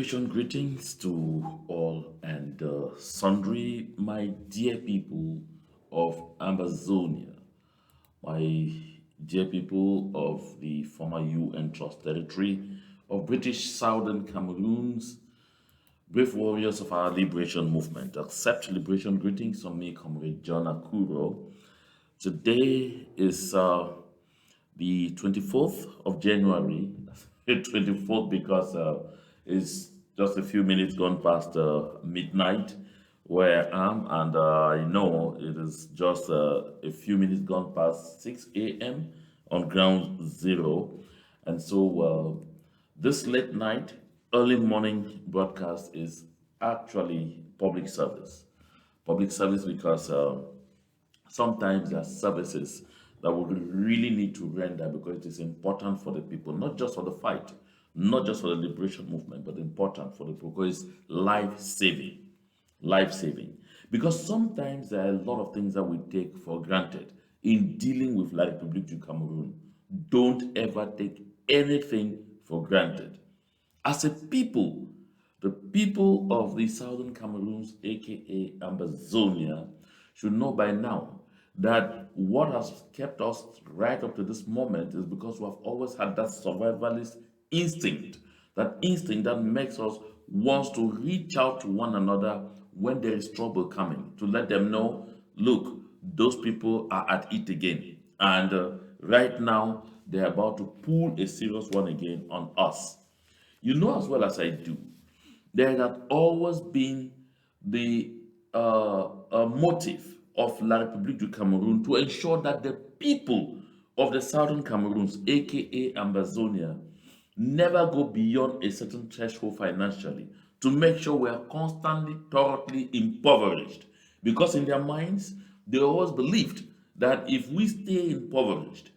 Desperation greetings to all and sundry, my dear people of Amazonia, my dear people of the former UN Trust territory of British Southern Cameroons, brave warriors of our liberation movement. Accept liberation greetings from me, Comrade John Akuro. Today is the 24th of January, 24th because it's just a few minutes gone past midnight where I am, and I know it is just a few minutes gone past 6 a.m. on ground zero. And so this late night, early morning broadcast is actually public service. Public service because sometimes there are services that we really need to render because it is important for the people, not just for the fight, not just for the liberation movement, but important for the people because it's life saving. Life saving. Because sometimes there are a lot of things that we take for granted in dealing with La République du Cameroon. Don't ever take anything for granted. As a people, the people of the southern Cameroons, aka Amazonia, should know by now that what has kept us right up to this moment is because we have always had that survivalist instinct, that instinct that makes us want to reach out to one another when there is trouble coming, to let them know, look, those people are at it again. And right now, they're about to pull a serious one again on us. You know as well as I do, there had always been the motive of La République du Cameroon to ensure that the people of the southern Cameroons, aka Amazonia, never go beyond a certain threshold financially to make sure we are constantly, thoroughly impoverished. Because in their minds, they always believed that if we stay impoverished,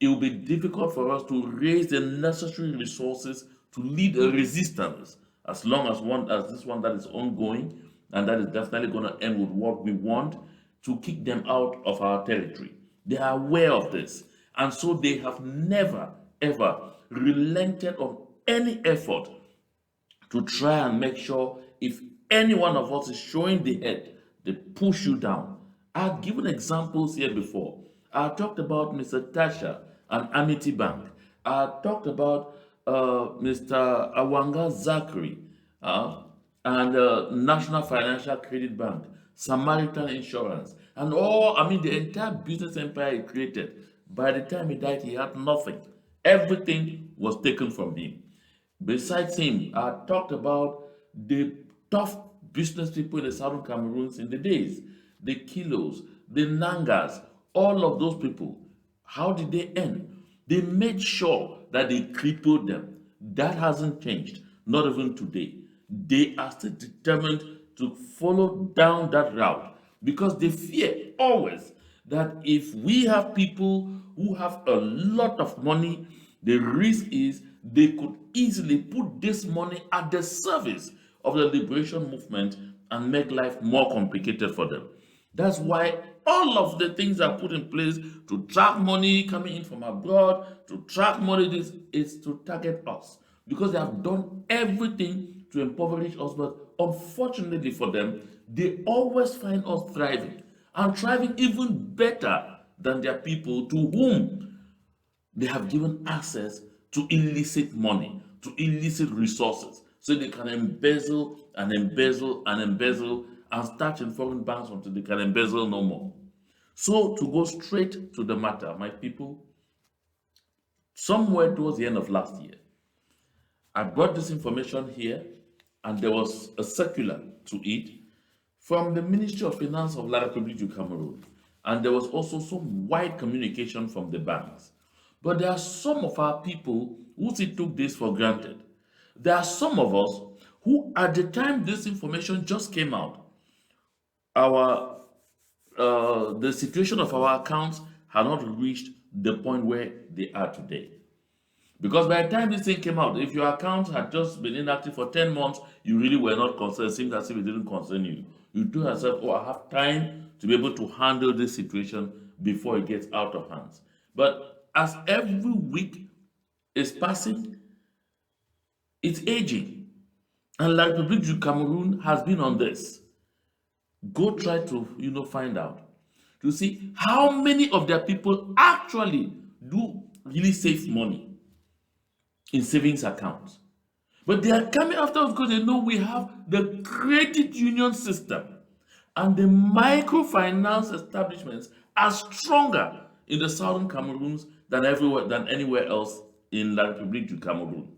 it will be difficult for us to raise the necessary resources to lead a resistance as long as one as this one that is ongoing and that is definitely going to end with what we want to kick them out of our territory. They are aware of this, and so they have never ever relented on any effort to try and make sure if any one of us is showing the head, they push you down. I've given examples here before. I talked about Mr. Tasha and Amity Bank. I talked about Mr. Awanga Zachary uh, and National Financial Credit Bank, Samaritan Insurance, and all, I mean, the entire business empire he created. By the time he died, he had nothing. Everything was taken from him. Besides him, I talked about the tough business people in the southern Cameroons in the days, the Kilos, the Nangas, all of those people. How did they end? They made sure that they crippled them. That hasn't changed, not even today. They are still determined to follow down that route because they fear always that if we have people who have a lot of money, the risk is they could easily put this money at the service of the liberation movement and make life more complicated for them. That's why all of the things are put in place to track money coming in from abroad, to track money this is to target us because they have done everything to impoverish us. But unfortunately for them, they always find us thriving and thriving even better than their people to whom they have given access to illicit money, to illicit resources, so they can embezzle and embezzle and embezzle and start in foreign banks until they can embezzle no more. So, to go straight to the matter, my people, somewhere towards the end of last year, I brought this information here, and there was a circular to it from the Ministry of Finance of La République du Cameroon. And there was also some wide communication from the banks. But there are some of our people who still took this for granted. There are some of us who, at the time this information just came out, our the situation of our accounts had not reached the point where they are today. Because by the time this thing came out, if your account had just been inactive for 10 months, you really were not concerned. It seemed as if it didn't concern you. You told yourself, oh, I have time to be able to handle this situation before it gets out of hands. But as every week is passing, it's aging. And La République du Cameroon has been on this. Go try to, find out. To see how many of their people actually do really save money in savings accounts. But they are coming after us because they know we have the credit union system and the microfinance establishments are stronger in the southern Cameroons than everywhere than anywhere else in La République du Cameroon.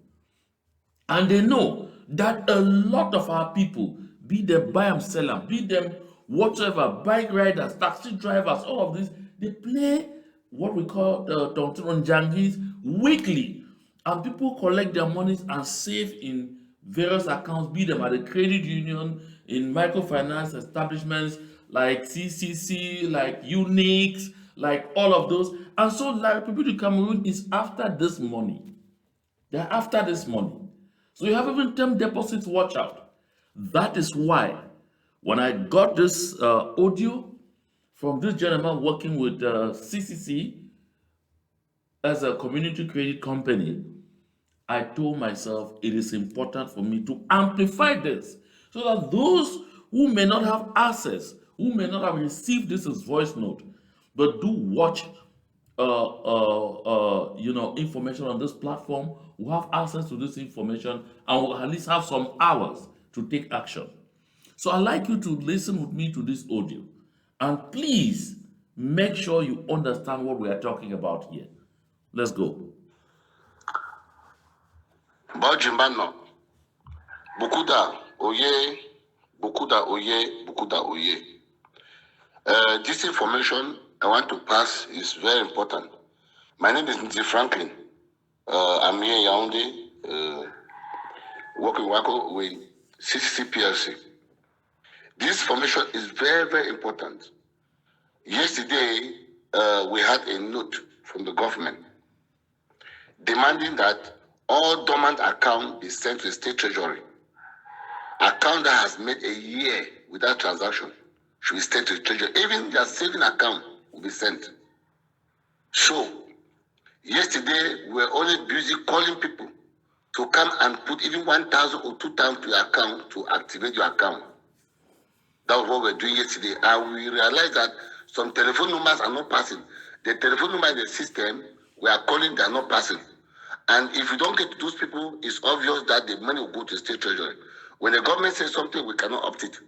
And they know that a lot of our people, be them buy and sell them, be them whatever, bike riders, taxi drivers, all of this, they play what we call the Tonton Jangis weekly. And people collect their monies and save in various accounts, be them at the credit union, in microfinance establishments like CCC, like Unix, like all of those. And so, like people in Cameroon is after this money. They're after this money. So you have even term deposits, watch out. That is why when I got this audio from this gentleman working with CCC as a community credit company, I told myself it is important for me to amplify this so that those who may not have access, who may not have received this as voice note, but do watch information on this platform, will have access to this information and will at least have some hours to take action. So I'd like you to listen with me to this audio and please make sure you understand what we are talking about here. Let's go. Bajimbano, Bukuda, Oye, Bukuda, Oye, Bukuda, Oye. This information I want to pass is very important. My name is Mr. Franklin. I'm here in Yaounde, working with CCC PLC. This information is very, very important. Yesterday, we had a note from the government demanding that all dormant accounts be sent to the state treasury. Account that has made a year without transaction should be sent to the treasury. Even their saving account will be sent. So, yesterday we were only busy calling people to come and put even 1,000 or 2,000 to your account to activate your account. That was what we were doing yesterday. And we realized that some telephone numbers are not passing. The telephone number in the system, we are calling, they are not passing. And if you don't get to those people, it's obvious that the money will go to the state treasury. When the government says something, we cannot opt it.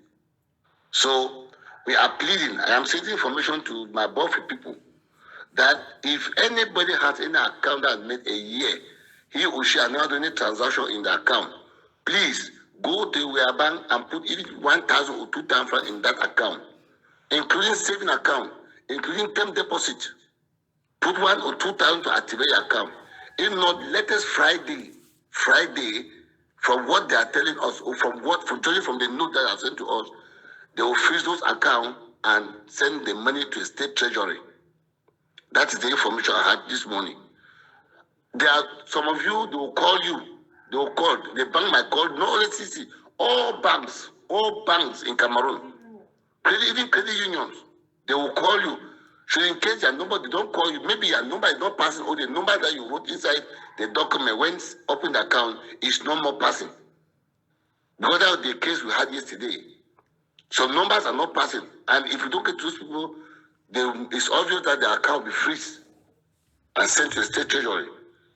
So we are pleading. I am sending information to my Buffy people that if anybody has any account that made a year, he or she has not done any transaction in the account, please go to your bank and put even 1,000 or 2,000 in that account, including saving account, including term deposit. Put 1,000 or 2,000 to activate your account. If not, latest Friday, from what they are telling us, or from judging from the note that they have sent to us, they will freeze those accounts and send the money to the state treasury. That is the information I had this morning. There are some of you, they will call you. They will call. The bank might call, not only CC, all banks in Cameroon, even credit unions, they will call you. So in case your number, they don't call you, maybe your number is not passing, or the number that you wrote inside the document when open the account is no more passing. Because that was the case we had yesterday. Some numbers are not passing. And if you don't get those people, it's obvious that the account will be freeze and sent to the state treasury.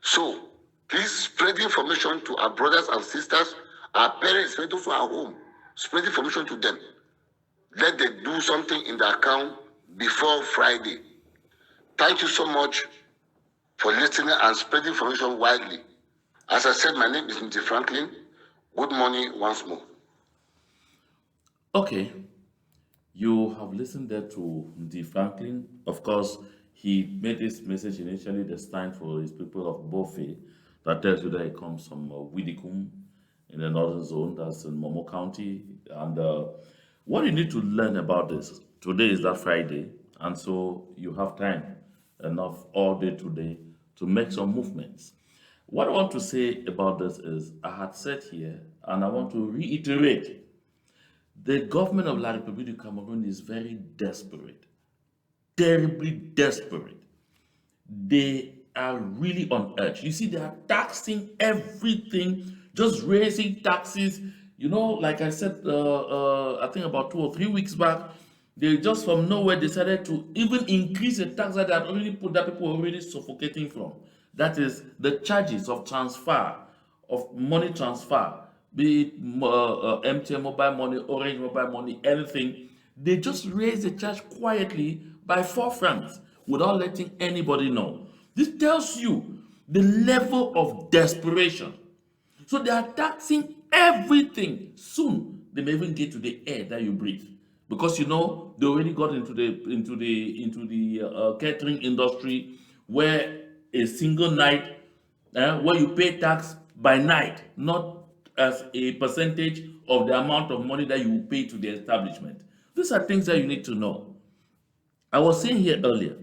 So please spread the information to our brothers and sisters, our parents, those who are home. Spread the information to them. Let them do something in the account before Friday. Thank you so much for listening and spreading information widely. As I said, my name is Mr. Franklin. Good morning once more. Okay, you have listened there to D. Franklin. Of course, he made this message initially destined for his people of Bofe. That tells you that he comes from Widikum in the northern zone, that's in Momo County. And what you need to learn about this, today is that Friday, and so you have time enough all day today to make some movements. What I want to say about this is I had said here, and I want to reiterate the government of La République du Cameroon is very desperate, terribly desperate. They are really on edge. You see, they are taxing everything, just raising taxes, You know, like I said, I think about 2 or 3 weeks back, they just from nowhere decided to even increase the tax that they had already put that people were already suffocating from. That is the charges of transfer, of money transfer, be it MTN mobile money, Orange mobile money, anything. They just raised the charge quietly by 4 francs without letting anybody know. This tells you the level of desperation. So they are taxing everything. Soon they may even get to the air that you breathe, because you know they already got into the catering industry, where a single night, where you pay tax by night, not as a percentage of the amount of money that you pay to the establishment. These are things that you need to know. I was saying here earlier,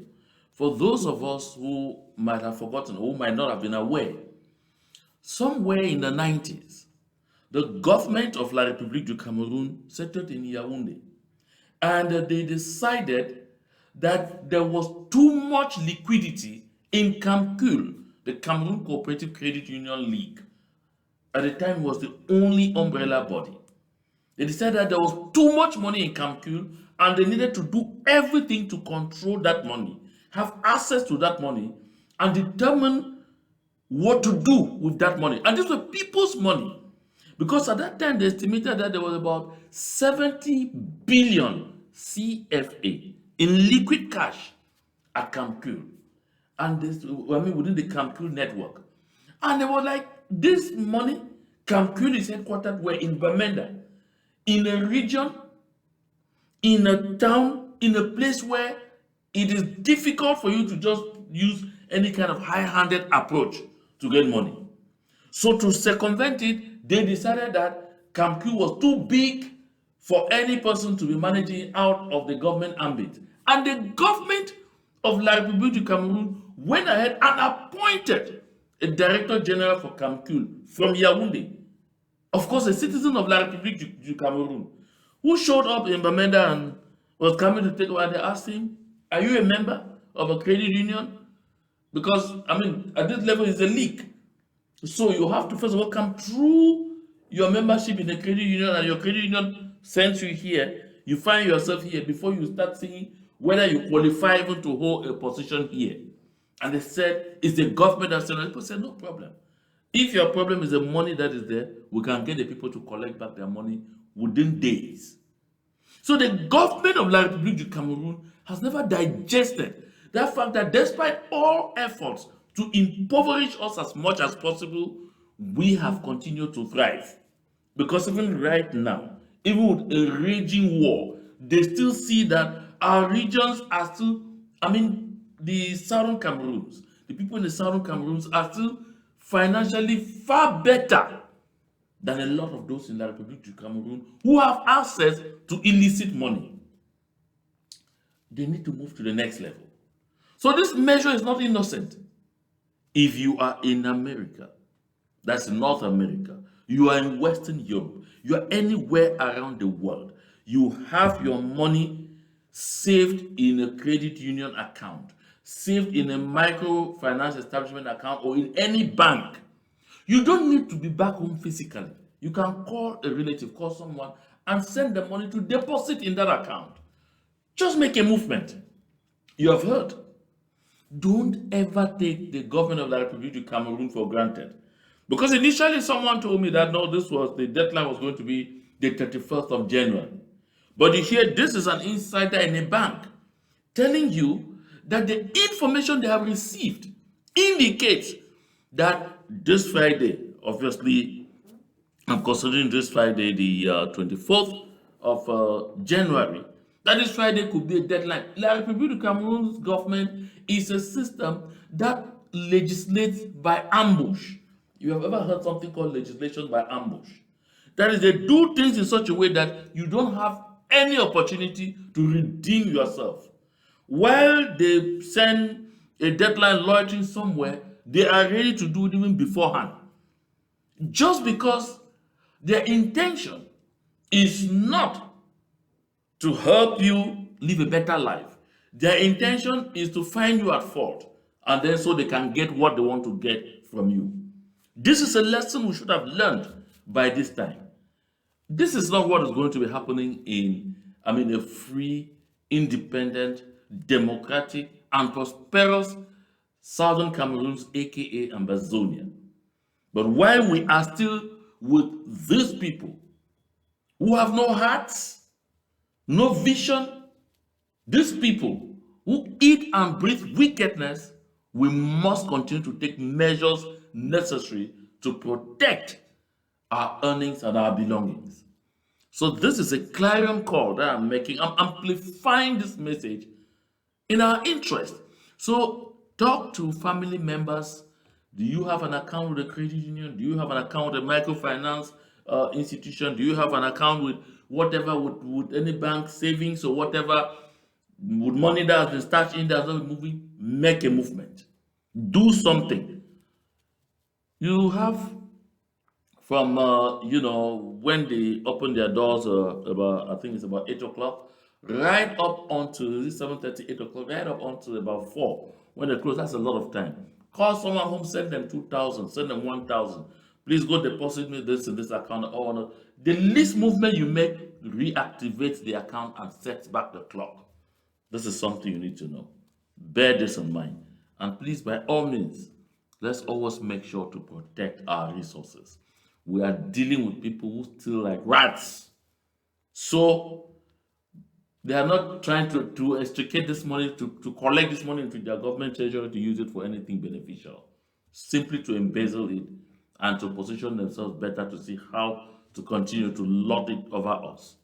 for those of us who might have forgotten, who might not have been aware, somewhere in the 90s, the government of La République du Cameroon settled in Yaounde, and they decided that there was too much liquidity in Camcul, the Cameroon Cooperative Credit Union League. At the time, it was the only umbrella body. They decided that there was too much money in Camcul, and they needed to do everything to control that money, have access to that money, and determine what to do with that money. And these were people's money. Because at that time, they estimated that there was about 70 billion CFA in liquid cash at Camcul. And this, I mean, within the Camcul network. And they were like, this money, Camcul is headquartered were in Bamenda, in a region, in a town, in a place where it is difficult for you to just use any kind of high-handed approach to get money. So to circumvent it, they decided that Camcul was too big for any person to be managing out of the government ambit. And the government of La République du Cameroon went ahead and appointed a director general for Camcul from Yaounde. Of course, a citizen of La République du Cameroon, who showed up in Bamenda and was coming to take over. They asked him, are you a member of a credit union? Because, I mean, at this level, it's a leak. So you have to first of all come through your membership in a credit union, and your credit union sends you here. You find yourself here before you start seeing whether you qualify even to hold a position here. And they said, it's the government that said, people said, no problem. If your problem is the money that is there, we can get the people to collect back their money within days. So the government of La République du Cameroon has never digested that fact that despite all efforts to impoverish us as much as possible, we have continued to thrive. Because even right now, even with a raging war, they still see that our regions are still, I mean, the southern Cameroons, the people in the southern Cameroons are still financially far better than a lot of those in La République du Cameroon who have access to illicit money. They need to move to the next level. So this measure is not innocent. If you are in America, that's North America, you are in Western Europe, you are anywhere around the world, you have your money saved in a credit union account, saved in a microfinance establishment account, or in any bank. You don't need to be back home physically. You can call a relative, call someone, and send the money to deposit in that account. Just make a movement. You have heard. Don't ever take the government of La République du Cameroon for granted. Because initially someone told me that no, the deadline was going to be the 31st of January. But you hear this is an insider in a bank telling you that the information they have received indicates that this Friday, obviously, I'm considering this Friday, the 24th of January, that this Friday could be a deadline. La République du Cameroon's government is a system that legislates by ambush. You have ever heard something called legislation by ambush? That is, they do things in such a way that you don't have any opportunity to redeem yourself. While they send a deadline loitering somewhere, they are ready to do it even beforehand. Just because their intention is not to help you live a better life. Their intention is to find you at fault, and then so they can get what they want to get from you. This is a lesson we should have learned by this time. This is not what is going to be happening in, I mean, a free, independent, democratic, and prosperous Southern Cameroons, aka Ambazonia. But while we are still with these people who have no hearts, no vision, these people who eat and breathe wickedness, we must continue to take measures necessary to protect our earnings and our belongings. So this is a clarion call that I'm making. I'm amplifying this message in our interest. So talk to family members. Do you have an account with a credit union? Do you have an account with a microfinance institution? Do you have an account with whatever, with any bank savings or whatever, with money that has been stashed in there, that's not moving? Make a movement. Do something. You have from when they open their doors about, I think it's about 8 o'clock, right up onto 7:30, 8 o'clock, right up onto about 4 when they close. That's a lot of time. Call someone home, send them 2,000, send them 1,000. Please go deposit me this in this account. Oh no, the least movement you make reactivates the account and sets back the clock. This is something you need to know. Bear this in mind. And please, by all means, let's always make sure to protect our resources. We are dealing with people who steal like rats. So they are not trying to extricate this money, to collect this money into their government treasury to use it for anything beneficial. Simply to embezzle it and to position themselves better to see how to continue to lord it over us.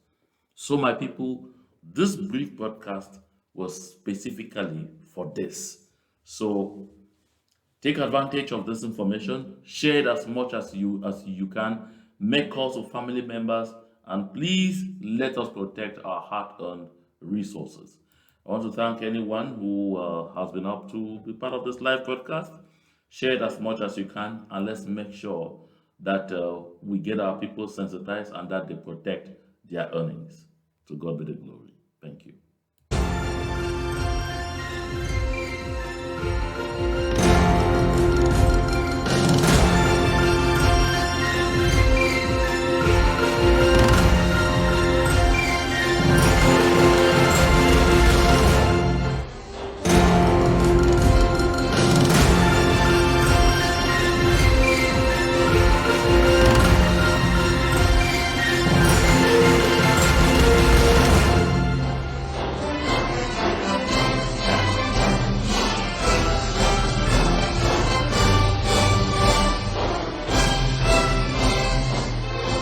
So, my people, this brief podcast was specifically for this. So, take advantage of this information, share it as much as you can, make calls to family members, and please let us protect our hard-earned resources. I want to thank anyone who has been up to be part of this live broadcast. Share it as much as you can, and let's make sure that we get our people sensitized and that they protect their earnings. To God be the glory.